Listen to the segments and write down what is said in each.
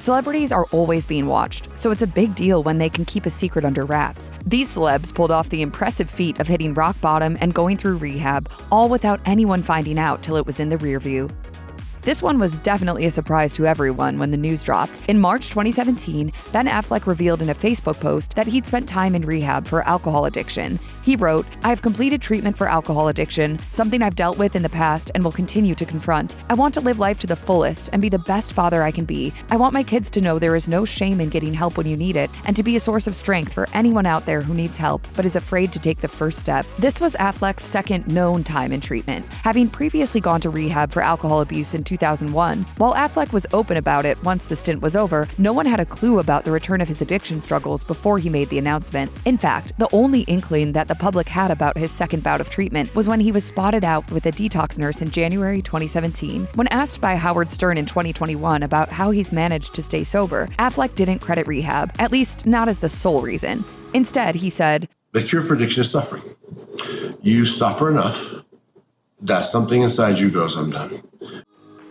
Celebrities are always being watched, so it's a big deal when they can keep a secret under wraps. These celebs pulled off the impressive feat of hitting rock bottom and going through rehab, all without anyone finding out till it was in the rearview. This one was definitely a surprise to everyone when the news dropped. In March 2017, Ben Affleck revealed in a Facebook post that he'd spent time in rehab for alcohol addiction. He wrote, "I have completed treatment for alcohol addiction, something I've dealt with in the past and will continue to confront. I want to live life to the fullest and be the best father I can be. I want my kids to know there is no shame in getting help when you need it and to be a source of strength for anyone out there who needs help but is afraid to take the first step." This was Affleck's second known time in treatment, having previously gone to rehab for alcohol abuse in 2001. While Affleck was open about it once the stint was over, no one had a clue about the return of his addiction struggles before he made the announcement. In fact, the only inkling that the public had about his second bout of treatment was when he was spotted out with a detox nurse in January 2017. When asked by Howard Stern in 2021 about how he's managed to stay sober, Affleck didn't credit rehab, at least not as the sole reason. Instead, he said, "The cure for addiction is suffering. You suffer enough that something inside you goes, I'm done."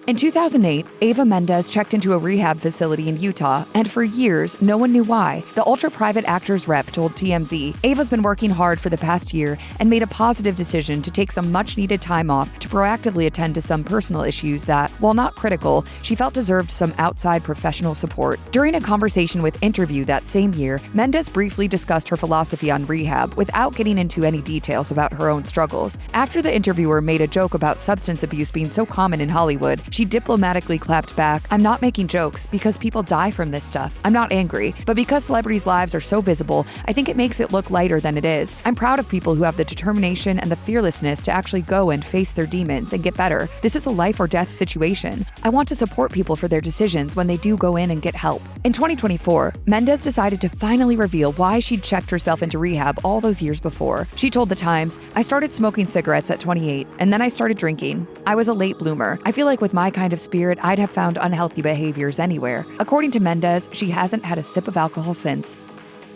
In 2008, Eva Mendes checked into a rehab facility in Utah, and for years, no one knew why. The ultra-private actor's rep told TMZ, "Eva's been working hard for the past year and made a positive decision to take some much-needed time off to proactively attend to some personal issues that, while not critical, she felt deserved some outside professional support." During a conversation with Interview that same year, Mendes briefly discussed her philosophy on rehab without getting into any details about her own struggles. After the interviewer made a joke about substance abuse being so common in Hollywood, she diplomatically clapped back, "I'm not making jokes because people die from this stuff. I'm not angry, but because celebrities' lives are so visible, I think it makes it look lighter than it is. I'm proud of people who have the determination and the fearlessness to actually go and face their demons and get better. This is a life or death situation. I want to support people for their decisions when they do go in and get help." In 2024, Mendes decided to finally reveal why she'd checked herself into rehab all those years before. She told The Times, "I started smoking cigarettes at 28, and then I started drinking. I was a late bloomer. I feel like with my kind of spirit, I'd have found unhealthy behaviors anywhere." According to Mendes, she hasn't had a sip of alcohol since.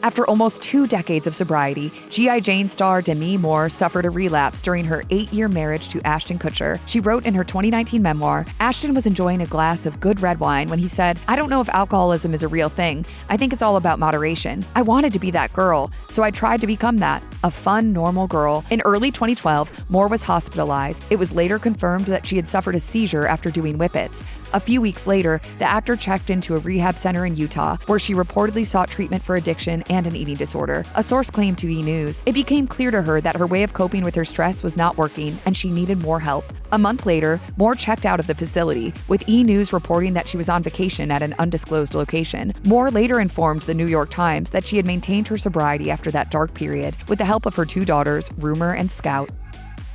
After almost 2 decades of sobriety, G.I. Jane star Demi Moore suffered a relapse during her 8-year marriage to Ashton Kutcher. She wrote in her 2019 memoir, "Ashton was enjoying a glass of good red wine when he said, 'I don't know if alcoholism is a real thing. I think it's all about moderation.' I wanted to be that girl, so I tried to become that, a fun, normal girl." In early 2012, Moore was hospitalized. It was later confirmed that she had suffered a seizure after doing whippets. A few weeks later, the actor checked into a rehab center in Utah, where she reportedly sought treatment for addiction and an eating disorder. A source claimed to E! News, "It became clear to her that her way of coping with her stress was not working and she needed more help." A month later, Moore checked out of the facility, with E! News reporting that she was on vacation at an undisclosed location. Moore later informed the New York Times that she had maintained her sobriety after that dark period, with the help of her 2 daughters, Rumor and Scout.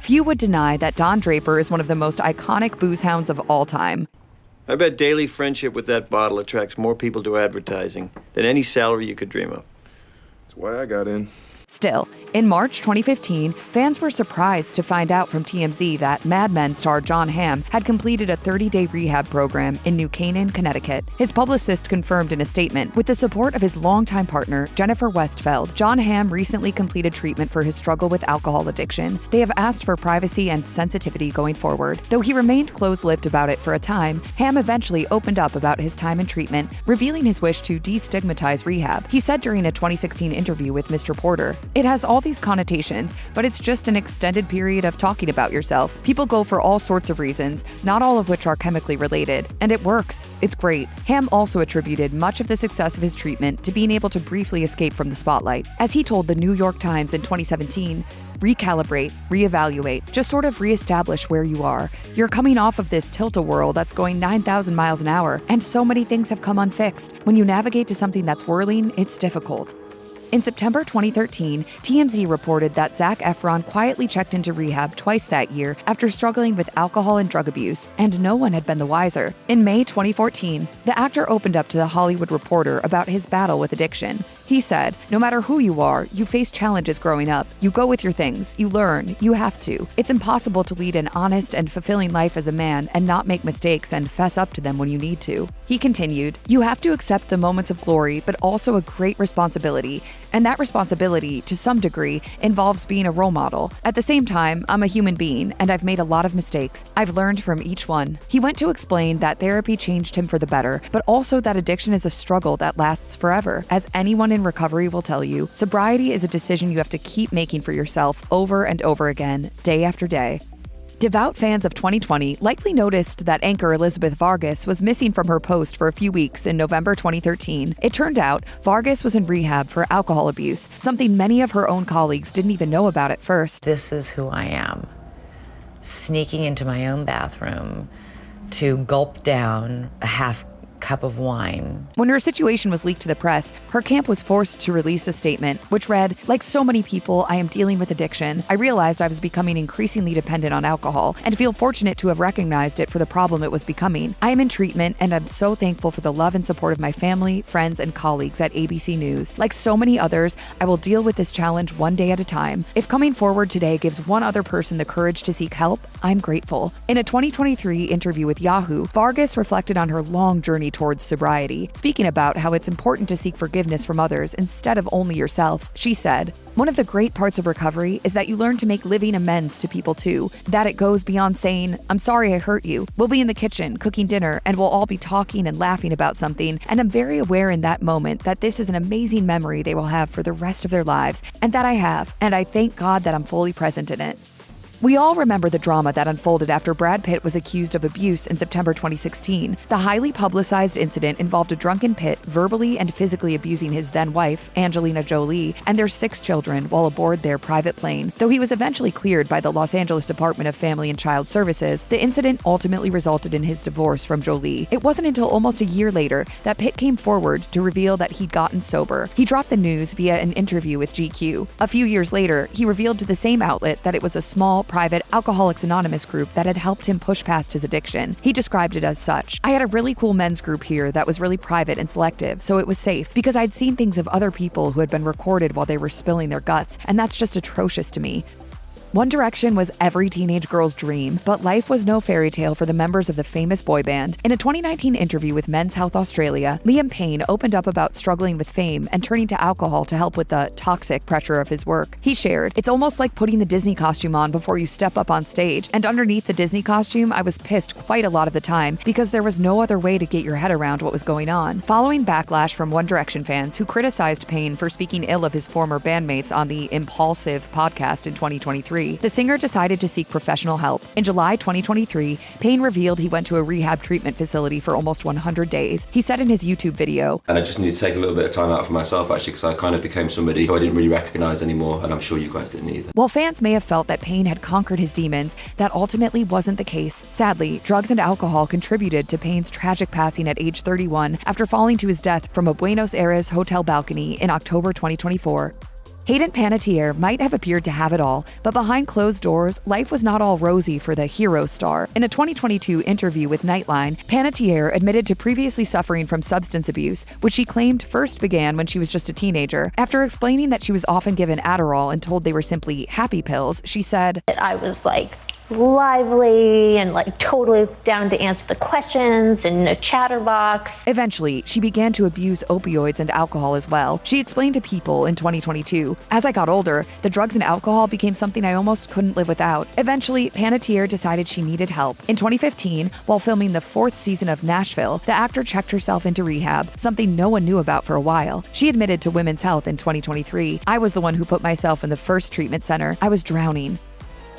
Few would deny that Don Draper is one of the most iconic booze hounds of all time. "I bet daily friendship with that bottle attracts more people to advertising than any salary you could dream of." That's why I got in. Still, in March 2015, fans were surprised to find out from TMZ that Mad Men star Jon Hamm had completed a 30-day rehab program in New Canaan, Connecticut. His publicist confirmed in a statement, with the support of his longtime partner, Jennifer Westfeld, Jon Hamm recently completed treatment for his struggle with alcohol addiction. They have asked for privacy and sensitivity going forward. Though he remained close-lipped about it for a time, Hamm eventually opened up about his time in treatment, revealing his wish to destigmatize rehab. He said during a 2016 interview with Mr. Porter, "It has all these connotations, but it's just an extended period of talking about yourself. People go for all sorts of reasons, not all of which are chemically related. And it works. It's great." Hamm also attributed much of the success of his treatment to being able to briefly escape from the spotlight. As he told the New York Times in 2017, "Recalibrate, reevaluate, just sort of reestablish where you are. You're coming off of this tilt-a-whirl that's going 9,000 miles an hour, and so many things have come unfixed. When you navigate to something that's whirling, it's difficult." In September 2013, TMZ reported that Zac Efron quietly checked into rehab twice that year after struggling with alcohol and drug abuse, and no one had been the wiser. In May 2014, the actor opened up to The Hollywood Reporter about his battle with addiction. He said, "No matter who you are, you face challenges growing up. You go with your things, you learn, you have to. It's impossible to lead an honest and fulfilling life as a man and not make mistakes and fess up to them when you need to." He continued, "You have to accept the moments of glory, but also a great responsibility. And that responsibility, to some degree, involves being a role model. At the same time, I'm a human being, and I've made a lot of mistakes. I've learned from each one." He went to explain that therapy changed him for the better, but also that addiction is a struggle that lasts forever. As anyone in recovery will tell you, sobriety is a decision you have to keep making for yourself over and over again, day after day. Devout fans of 2020 likely noticed that anchor Elizabeth Vargas was missing from her post for a few weeks in November 2013. It turned out Vargas was in rehab for alcohol abuse, something many of her own colleagues didn't even know about at first. This is who I am. Sneaking into my own bathroom to gulp down a half cup of wine. When her situation was leaked to the press, her camp was forced to release a statement, which read, "Like so many people, I am dealing with addiction. I realized I was becoming increasingly dependent on alcohol and feel fortunate to have recognized it for the problem it was becoming. I am in treatment and I'm so thankful for the love and support of my family, friends, and colleagues at ABC News. Like so many others, I will deal with this challenge one day at a time. If coming forward today gives one other person the courage to seek help, I'm grateful." In a 2023 interview with Yahoo, Vargas reflected on her long journey towards sobriety, speaking about how it's important to seek forgiveness from others instead of only yourself. She said, "One of the great parts of recovery is that you learn to make living amends to people too, that it goes beyond saying, 'I'm sorry I hurt you.' We'll be in the kitchen cooking dinner and we'll all be talking and laughing about something, and I'm very aware in that moment that this is an amazing memory they will have for the rest of their lives, and that I have, and I thank God that I'm fully present in it." We all remember the drama that unfolded after Brad Pitt was accused of abuse in September 2016. The highly publicized incident involved a drunken Pitt verbally and physically abusing his then-wife, Angelina Jolie, and their 6 children while aboard their private plane. Though he was eventually cleared by the Los Angeles Department of Family and Child Services, the incident ultimately resulted in his divorce from Jolie. It wasn't until almost a year later that Pitt came forward to reveal that he'd gotten sober. He dropped the news via an interview with GQ. A few years later, he revealed to the same outlet that it was a small, private Alcoholics Anonymous group that had helped him push past his addiction. He described it as such. "I had a really cool men's group here that was really private and selective, so it was safe because I'd seen things of other people who had been recorded while they were spilling their guts, and that's just atrocious to me." One Direction was every teenage girl's dream, but life was no fairy tale for the members of the famous boy band. In a 2019 interview with Men's Health Australia, Liam Payne opened up about struggling with fame and turning to alcohol to help with the toxic pressure of his work. He shared, "It's almost like putting the Disney costume on before you step up on stage, and underneath the Disney costume, I was pissed quite a lot of the time because there was no other way to get your head around what was going on." Following backlash from One Direction fans who criticized Payne for speaking ill of his former bandmates on the Impulsive podcast in 2023, the singer decided to seek professional help. In July 2023, Payne revealed he went to a rehab treatment facility for almost 100 days. He said in his YouTube video, "And I just needed to take a little bit of time out for myself, actually, because I kind of became somebody who I didn't really recognize anymore, and I'm sure you guys didn't either." While fans may have felt that Payne had conquered his demons, that ultimately wasn't the case. Sadly, drugs and alcohol contributed to Payne's tragic passing at age 31 after falling to his death from a Buenos Aires hotel balcony in October 2024. Hayden Panettiere might have appeared to have it all, but behind closed doors, life was not all rosy for the hero star. In a 2022 interview with Nightline, Panettiere admitted to previously suffering from substance abuse, which she claimed first began when she was just a teenager. After explaining that she was often given Adderall and told they were simply happy pills, she said, "I was lively and totally down to answer the questions and a chatterbox." Eventually, she began to abuse opioids and alcohol as well. She explained to People in 2022, "As I got older, the drugs and alcohol became something I almost couldn't live without." Eventually, Panettiere decided she needed help. In 2015, while filming the 4th season of Nashville, the actor checked herself into rehab, something no one knew about for a while. She admitted to Women's Health in 2023, "I was the one who put myself in the first treatment center. I was drowning."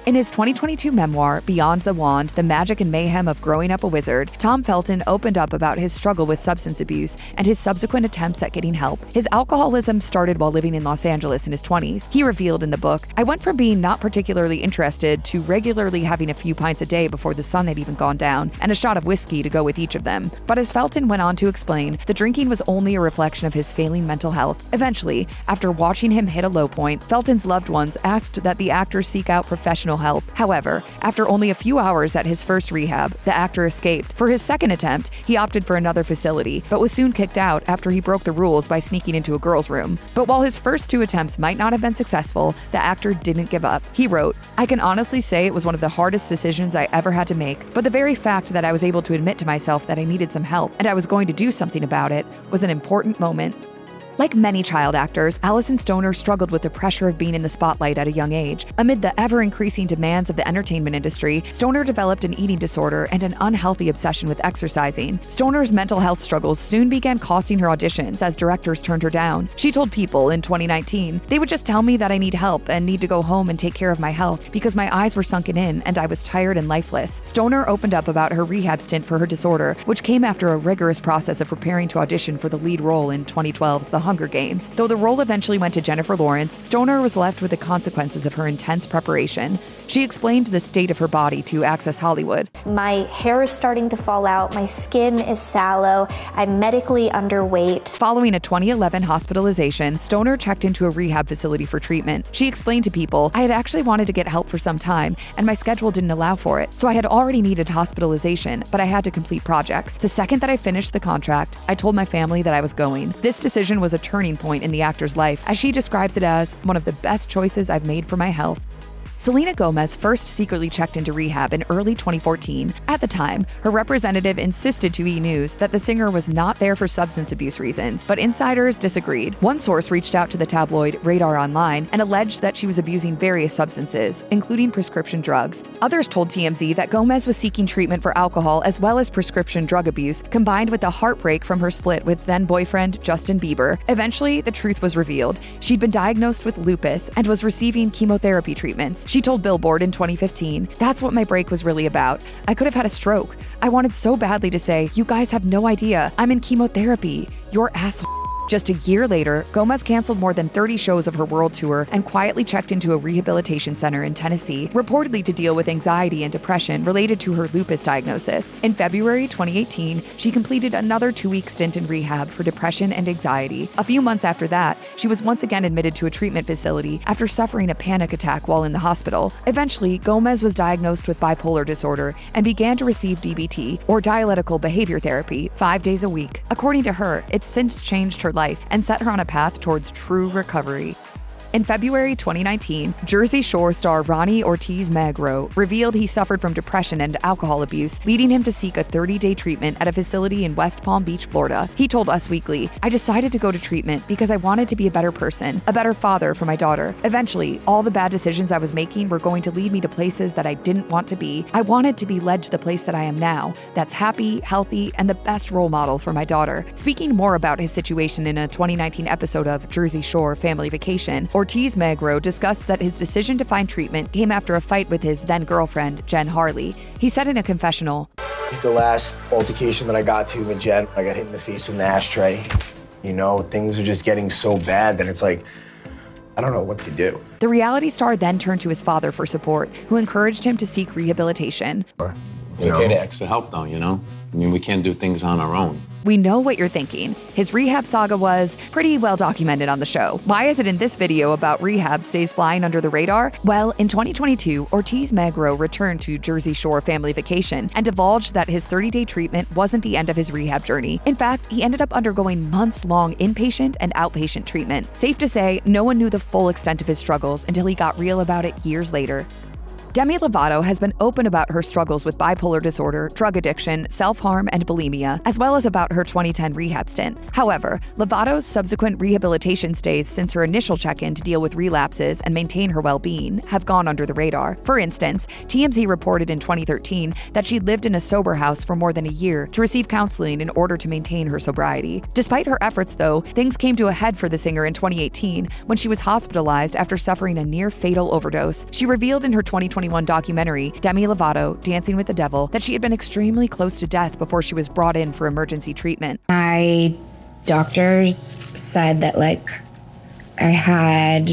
In his 2022 memoir, Beyond the Wand, The Magic and Mayhem of Growing Up a Wizard, Tom Felton opened up about his struggle with substance abuse and his subsequent attempts at getting help. His alcoholism started while living in Los Angeles in his 20s. He revealed in the book, "I went from being not particularly interested to regularly having a few pints a day before the sun had even gone down, and a shot of whiskey to go with each of them." But as Felton went on to explain, the drinking was only a reflection of his failing mental health. Eventually, after watching him hit a low point, Felton's loved ones asked that the actor seek out professional professional help. However, after only a few hours at his first rehab, the actor escaped. For his second attempt, he opted for another facility, but was soon kicked out after he broke the rules by sneaking into a girl's room. But while his first 2 attempts might not have been successful, the actor didn't give up. He wrote, "I can honestly say it was one of the hardest decisions I ever had to make, but the very fact that I was able to admit to myself that I needed some help and I was going to do something about it was an important moment." Like many child actors, Alyson Stoner struggled with the pressure of being in the spotlight at a young age. Amid the ever-increasing demands of the entertainment industry, Stoner developed an eating disorder and an unhealthy obsession with exercising. Stoner's mental health struggles soon began costing her auditions as directors turned her down. She told People in 2019, "They would just tell me that I need help and need to go home and take care of my health because my eyes were sunken in and I was tired and lifeless." Stoner opened up about her rehab stint for her disorder, which came after a rigorous process of preparing to audition for the lead role in 2012's The Hunger Games. Though the role eventually went to Jennifer Lawrence, Stoner was left with the consequences of her intense preparation. She explained the state of her body to Access Hollywood. "My hair is starting to fall out, my skin is sallow, I'm medically underweight." Following a 2011 hospitalization, Stoner checked into a rehab facility for treatment. She explained to People, "I had actually wanted to get help for some time, and my schedule didn't allow for it, so I had already needed hospitalization, but I had to complete projects. The second that I finished the contract, I told my family that I was going. This decision was a turning point in the actor's life, as she describes it as one of the best choices I've made for my health." Selena Gomez first secretly checked into rehab in early 2014. At the time, her representative insisted to E! News that the singer was not there for substance abuse reasons, but insiders disagreed. One source reached out to the tabloid Radar Online and alleged that she was abusing various substances, including prescription drugs. Others told TMZ that Gomez was seeking treatment for alcohol as well as prescription drug abuse, combined with the heartbreak from her split with then-boyfriend Justin Bieber. Eventually, the truth was revealed. She'd been diagnosed with lupus and was receiving chemotherapy treatments. She told Billboard in 2015, "That's what my break was really about. I could have had a stroke. I wanted so badly to say, 'You guys have no idea. I'm in chemotherapy. You're asshole.'" Just a year later, Gomez canceled more than 30 shows of her world tour and quietly checked into a rehabilitation center in Tennessee, reportedly to deal with anxiety and depression related to her lupus diagnosis. In February 2018, she completed another 2-week stint in rehab for depression and anxiety. A few months after that, she was once again admitted to a treatment facility after suffering a panic attack while in the hospital. Eventually, Gomez was diagnosed with bipolar disorder and began to receive DBT, or dialectical behavior therapy, 5 days a week. According to her, it's since changed her life and set her on a path towards true recovery. In February 2019, Jersey Shore star Ronnie Ortiz-Magro revealed he suffered from depression and alcohol abuse, leading him to seek a 30-day treatment at a facility in West Palm Beach, Florida. He told Us Weekly, "I decided to go to treatment because I wanted to be a better person, a better father for my daughter. Eventually, all the bad decisions I was making were going to lead me to places that I didn't want to be. I wanted to be led to the place that I am now, that's happy, healthy, and the best role model for my daughter." Speaking more about his situation in a 2019 episode of Jersey Shore Family Vacation, Ortiz-Magro discussed that his decision to find treatment came after a fight with his then-girlfriend, Jen Harley. He said in a confessional, "The last altercation that I got to with Jen, I got hit in the face with an ashtray. You know, things are just getting so bad that it's like, I don't know what to do." The reality star then turned to his father for support, who encouraged him to seek rehabilitation. It's okay to ask for help, though, you know? I mean, we can't do things on our own. We know what you're thinking. His rehab saga was pretty well documented on the show. Why is it in this video about rehab stays flying under the radar? Well, in 2022, Ortiz-Magro returned to Jersey Shore Family Vacation and divulged that his 30-day treatment wasn't the end of his rehab journey. In fact, he ended up undergoing months-long inpatient and outpatient treatment. Safe to say, no one knew the full extent of his struggles until he got real about it years later. Demi Lovato has been open about her struggles with bipolar disorder, drug addiction, self-harm, and bulimia, as well as about her 2010 rehab stint. However, Lovato's subsequent rehabilitation stays since her initial check-in to deal with relapses and maintain her well-being have gone under the radar. For instance, TMZ reported in 2013 that she lived in a sober house for more than a year to receive counseling in order to maintain her sobriety. Despite her efforts, though, things came to a head for the singer in 2018 when she was hospitalized after suffering a near-fatal overdose. She revealed in her 2021 documentary, Demi Lovato, Dancing with the Devil, that she had been extremely close to death before she was brought in for emergency treatment. My doctors said that, I had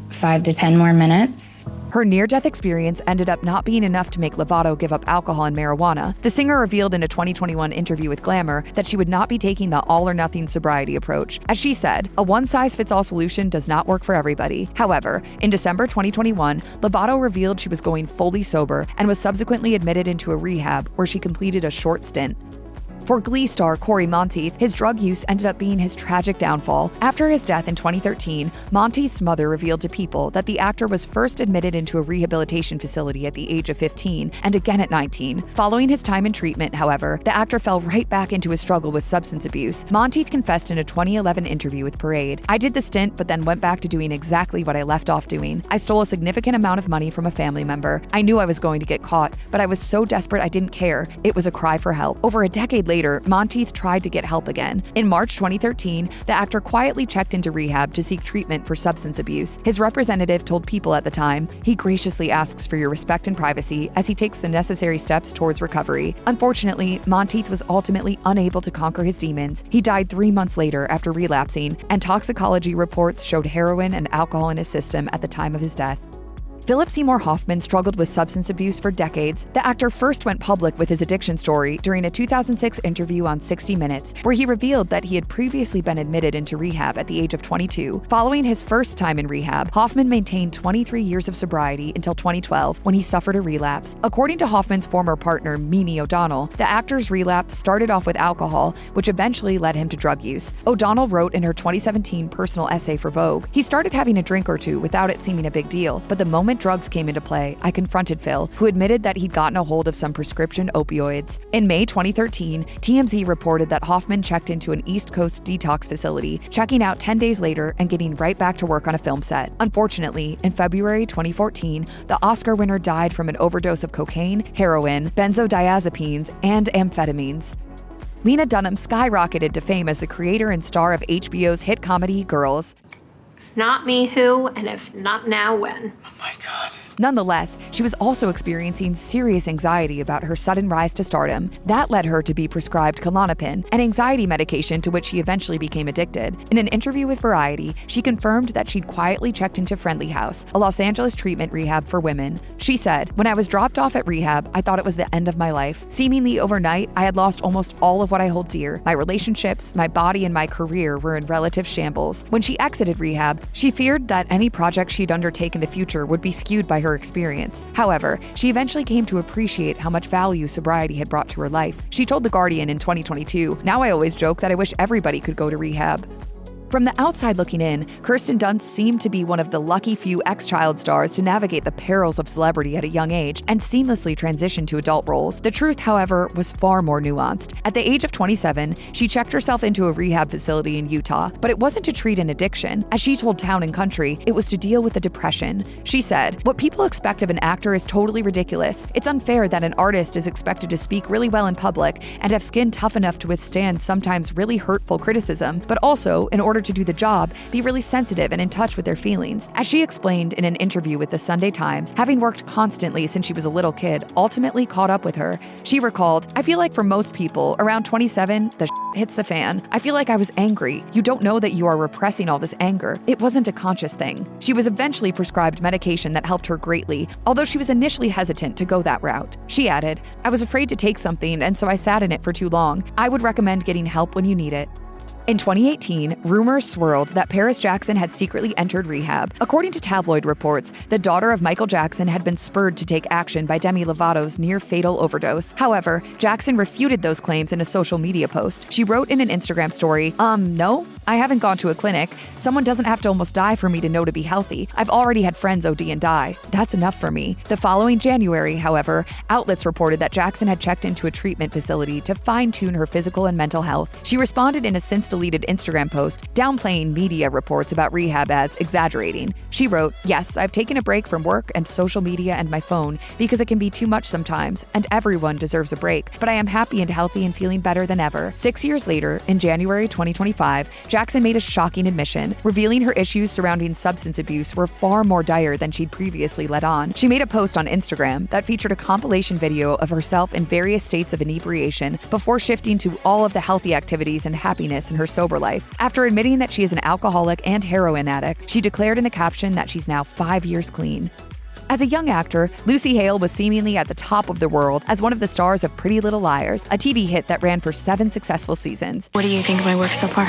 5 to 10 more minutes Her near-death experience ended up not being enough to make Lovato give up alcohol and marijuana. The singer revealed in a 2021 interview with Glamour that she would not be taking the all-or-nothing sobriety approach. As she said, a one-size-fits-all solution does not work for everybody. However, in December 2021, Lovato revealed she was going fully sober and was subsequently admitted into a rehab where she completed a short stint. For Glee star Corey Monteith, his drug use ended up being his tragic downfall. After his death in 2013, Monteith's mother revealed to People that the actor was first admitted into a rehabilitation facility at the age of 15 and again at 19. Following his time in treatment, however, the actor fell right back into his struggle with substance abuse. Monteith confessed in a 2011 interview with Parade, "I did the stint but then went back to doing exactly what I left off doing. I stole a significant amount of money from a family member. I knew I was going to get caught, but I was so desperate I didn't care. It was a cry for help." Over a decade later, Monteith tried to get help again. In March 2013, the actor quietly checked into rehab to seek treatment for substance abuse. His representative told People at the time, "He graciously asks for your respect and privacy as he takes the necessary steps towards recovery." Unfortunately, Monteith was ultimately unable to conquer his demons. He died 3 months later after relapsing, and toxicology reports showed heroin and alcohol in his system at the time of his death. Philip Seymour Hoffman struggled with substance abuse for decades. The actor first went public with his addiction story during a 2006 interview on 60 Minutes, where he revealed that he had previously been admitted into rehab at the age of 22. Following his first time in rehab, Hoffman maintained 23 years of sobriety until 2012, when he suffered a relapse. According to Hoffman's former partner, Mimi O'Donnell, the actor's relapse started off with alcohol, which eventually led him to drug use. O'Donnell wrote in her 2017 personal essay for Vogue, "He started having a drink or two without it seeming a big deal, but the moment drugs came into play, I confronted Phil, who admitted that he'd gotten a hold of some prescription opioids." In May 2013, TMZ reported that Hoffman checked into an East Coast detox facility, checking out 10 days later and getting right back to work on a film set. Unfortunately, in February 2014, the Oscar winner died from an overdose of cocaine, heroin, benzodiazepines, and amphetamines. Lena Dunham skyrocketed to fame as the creator and star of HBO's hit comedy Girls. Not me, who, and if not now, when? Oh my God. Nonetheless, she was also experiencing serious anxiety about her sudden rise to stardom. That led her to be prescribed Klonopin, an anxiety medication to which she eventually became addicted. In an interview with Variety, she confirmed that she'd quietly checked into Friendly House, a Los Angeles treatment rehab for women. She said, "When I was dropped off at rehab, I thought it was the end of my life. Seemingly overnight, I had lost almost all of what I hold dear. My relationships, my body, and my career were in relative shambles." When she exited rehab, she feared that any project she'd undertake in the future would be skewed by her experience. However, she eventually came to appreciate how much value sobriety had brought to her life. She told The Guardian in 2022, "Now I always joke that I wish everybody could go to rehab." From the outside looking in, Kirsten Dunst seemed to be one of the lucky few ex-child stars to navigate the perils of celebrity at a young age and seamlessly transition to adult roles. The truth, however, was far more nuanced. At the age of 27, she checked herself into a rehab facility in Utah, but it wasn't to treat an addiction. As she told Town & Country, it was to deal with the depression. She said, "What people expect of an actor is totally ridiculous. It's unfair that an artist is expected to speak really well in public and have skin tough enough to withstand sometimes really hurtful criticism, but also, in order to do the job, be really sensitive and in touch with their feelings." As she explained in an interview with the Sunday Times, having worked constantly since she was a little kid ultimately caught up with her. She recalled, "I feel like for most people, around 27, the hits the fan. I feel like I was angry. You don't know that you are repressing all this anger. It wasn't a conscious thing." She was eventually prescribed medication that helped her greatly, although she was initially hesitant to go that route. She added, "I was afraid to take something, and so I sat in it for too long. I would recommend getting help when you need it." In 2018, rumors swirled that Paris Jackson had secretly entered rehab. According to tabloid reports, the daughter of Michael Jackson had been spurred to take action by Demi Lovato's near-fatal overdose. However, Jackson refuted those claims in a social media post. She wrote in an Instagram story, "No, I haven't gone to a clinic. Someone doesn't have to almost die for me to know to be healthy. I've already had friends OD and die. That's enough for me." The following January, however, outlets reported that Jackson had checked into a treatment facility to fine-tune her physical and mental health. She responded in a since-deleted Instagram post, downplaying media reports about rehab as exaggerating. She wrote, "Yes, I've taken a break from work and social media and my phone because it can be too much sometimes, and everyone deserves a break, but I am happy and healthy and feeling better than ever." 6 years later, in January 2025, Jackson made a shocking admission, revealing her issues surrounding substance abuse were far more dire than she'd previously let on. She made a post on Instagram that featured a compilation video of herself in various states of inebriation before shifting to all of the healthy activities and happiness in her sober life. After admitting that she is an alcoholic and heroin addict, she declared in the caption that she's now 5 years clean. As a young actor, Lucy Hale was seemingly at the top of the world as one of the stars of Pretty Little Liars, a TV hit that ran for 7 successful seasons. What do you think of my work so far?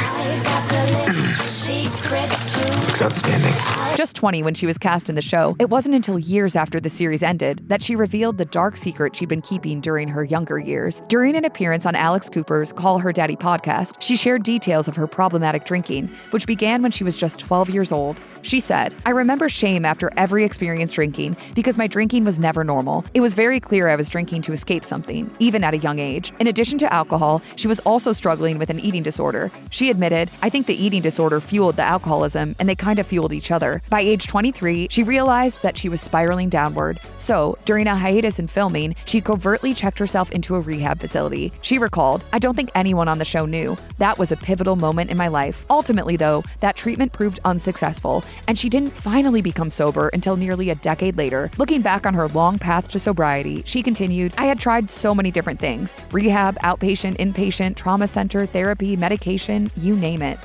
It's outstanding. Just 20 when she was cast in the show, it wasn't until years after the series ended that she revealed the dark secret she'd been keeping during her younger years. During an appearance on Alex Cooper's Call Her Daddy podcast, she shared details of her problematic drinking, which began when she was just 12 years old. She said, "I remember shame after every experience drinking because my drinking was never normal. It was very clear I was drinking to escape something, even at a young age. In addition to alcohol, she was also struggling with an eating disorder. She admitted, I think the eating disorder fueled the alcoholism and they kind of fueled each other. By age 23, she realized that she was spiraling downward. So, during a hiatus in filming, she covertly checked herself into a rehab facility. She recalled, I don't think anyone on the show knew. That was a pivotal moment in my life. Ultimately, though, that treatment proved unsuccessful, and she didn't finally become sober until nearly a decade later. Looking back on her long path to sobriety, she continued, I had tried so many different things. Rehab, outpatient, inpatient, trauma center, therapy, medication, you name it.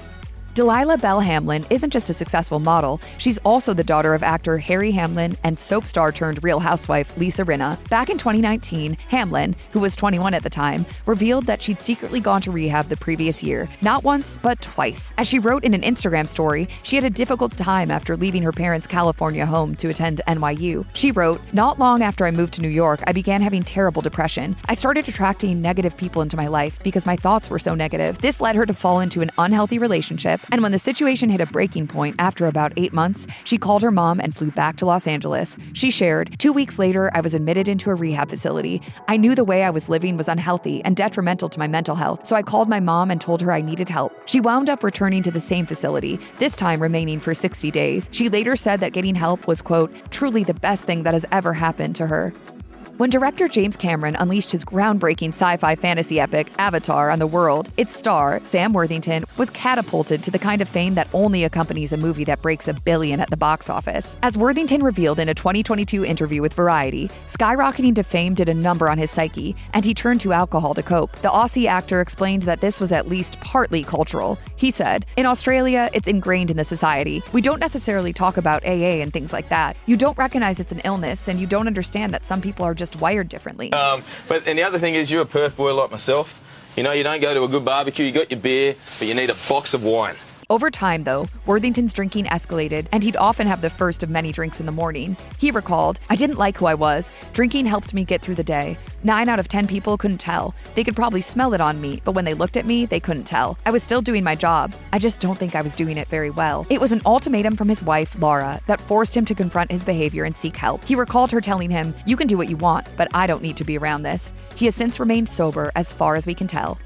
Delilah Belle Hamlin isn't just a successful model, she's also the daughter of actor Harry Hamlin and soap star turned Real Housewife Lisa Rinna. Back in 2019, Hamlin, who was 21 at the time, revealed that she'd secretly gone to rehab the previous year, not once, but twice. As she wrote in an Instagram story, she had a difficult time after leaving her parents' California home to attend NYU. She wrote, not long after I moved to New York, I began having terrible depression. I started attracting negative people into my life because my thoughts were so negative. This led her to fall into an unhealthy relationship, and when the situation hit a breaking point after about 8 months, she called her mom and flew back to Los Angeles. She shared, 2 weeks later, I was admitted into a rehab facility. I knew the way I was living was unhealthy and detrimental to my mental health, so I called my mom and told her I needed help. She wound up returning to the same facility, this time remaining for 60 days. She later said that getting help was, quote, truly the best thing that has ever happened to her. When director James Cameron unleashed his groundbreaking sci-fi fantasy epic, Avatar, on the world, its star, Sam Worthington, was catapulted to the kind of fame that only accompanies a movie that breaks $1 billion at the box office. As Worthington revealed in a 2022 interview with Variety, skyrocketing to fame did a number on his psyche, and he turned to alcohol to cope. The Aussie actor explained that this was at least partly cultural. He said, in Australia, it's ingrained in the society. We don't necessarily talk about AA and things like that. You don't recognize it's an illness, and you don't understand that some people are just wired differently. And the other thing is, you're a Perth boy like myself. You know, you don't go to a good barbecue, you got your beer, but you need a box of wine. Over time, though, Worthington's drinking escalated, and he'd often have the first of many drinks in the morning. He recalled, I didn't like who I was. Drinking helped me get through the day. 9 out of 10 people couldn't tell. They could probably smell it on me, but when they looked at me, they couldn't tell. I was still doing my job. I just don't think I was doing it very well. It was an ultimatum from his wife, Laura, that forced him to confront his behavior and seek help. He recalled her telling him, you can do what you want, but I don't need to be around this. He has since remained sober as far as we can tell.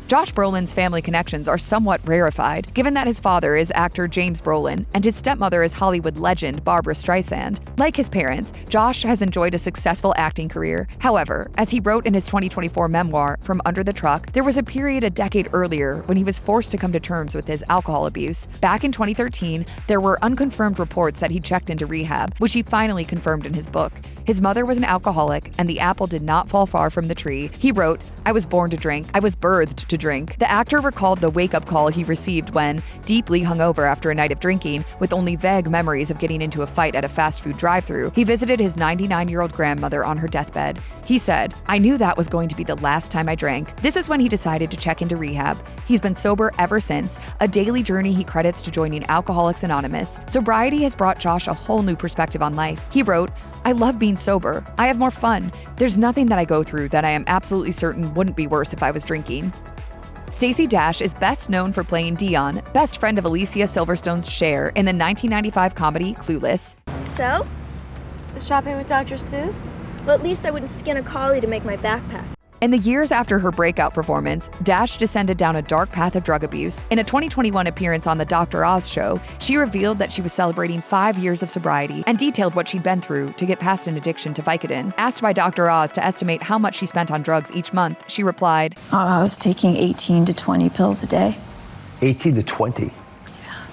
Josh Brolin's family connections are somewhat rarefied, given that his father is actor James Brolin and his stepmother is Hollywood legend Barbra Streisand. Like his parents, Josh has enjoyed a successful acting career. However, as he wrote in his 2024 memoir, From Under the Truck, there was a period a decade earlier when he was forced to come to terms with his alcohol abuse. Back in 2013, there were unconfirmed reports that he checked into rehab, which he finally confirmed in his book. His mother was an alcoholic, and the apple did not fall far from the tree. He wrote, I was born to drink. I was birthed to drink. The actor recalled the wake-up call he received when, deeply hungover after a night of drinking, with only vague memories of getting into a fight at a fast food drive-thru, he visited his 99-year-old grandmother on her deathbed. He said, I knew that was going to be the last time I drank. This is when he decided to check into rehab. He's been sober ever since, a daily journey he credits to joining Alcoholics Anonymous. Sobriety has brought Josh a whole new perspective on life. He wrote, I love being sober. I have more fun. There's nothing that I go through that I am absolutely certain wouldn't be worse if I was drinking. Stacey Dash is best known for playing Dion, best friend of Alicia Silverstone's Cher in the 1995 comedy Clueless. So? Shopping with Dr. Seuss? Well, at least I wouldn't skin a collie to make my backpack. In the years after her breakout performance, Dash descended down a dark path of drug abuse. In a 2021 appearance on The Dr. Oz show, she revealed that she was celebrating 5 years of sobriety and detailed what she'd been through to get past an addiction to Vicodin. Asked by Dr. Oz to estimate how much she spent on drugs each month, she replied, I was taking 18 to 20 pills a day. 18 to 20? Yeah.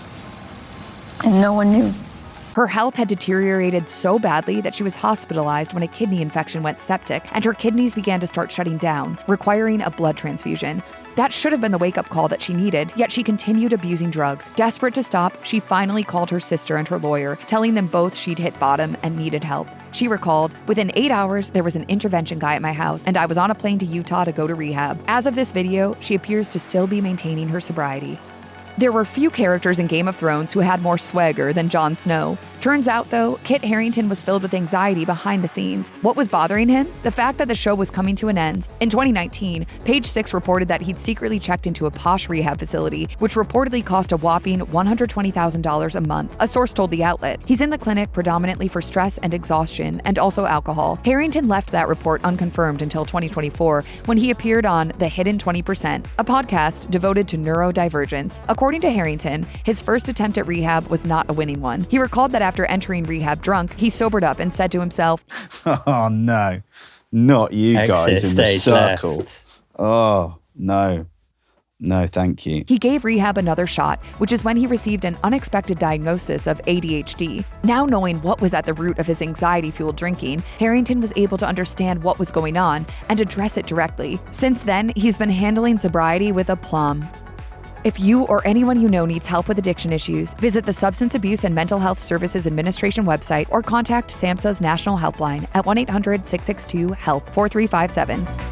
And no one knew. Her health had deteriorated so badly that she was hospitalized when a kidney infection went septic, and her kidneys began to start shutting down, requiring a blood transfusion. That should have been the wake-up call that she needed, yet she continued abusing drugs. Desperate to stop, she finally called her sister and her lawyer, telling them both she'd hit bottom and needed help. She recalled, "Within 8 hours, there was an intervention guy at my house, and I was on a plane to Utah to go to rehab." As of this video, she appears to still be maintaining her sobriety. There were few characters in Game of Thrones who had more swagger than Jon Snow. Turns out, though, Kit Harington was filled with anxiety behind the scenes. What was bothering him? The fact that the show was coming to an end. In 2019, Page Six reported that he'd secretly checked into a posh rehab facility, which reportedly cost a whopping $120,000 a month. A source told the outlet. He's in the clinic predominantly for stress and exhaustion, and also alcohol. Harington left that report unconfirmed until 2024, when he appeared on The Hidden 20%, a podcast devoted to neurodivergence. According to Harington, his first attempt at rehab was not a winning one. He recalled that after entering rehab drunk, he sobered up and said to himself, "Oh no, not you guys in the circle. Left. Oh, no. No, thank you." He gave rehab another shot, which is when he received an unexpected diagnosis of ADHD. Now knowing what was at the root of his anxiety-fueled drinking, Harington was able to understand what was going on and address it directly. Since then, he's been handling sobriety with aplomb. If you or anyone you know needs help with addiction issues, visit the Substance Abuse and Mental Health Services Administration website or contact SAMHSA's National Helpline at 1-800-662-HELP 4357.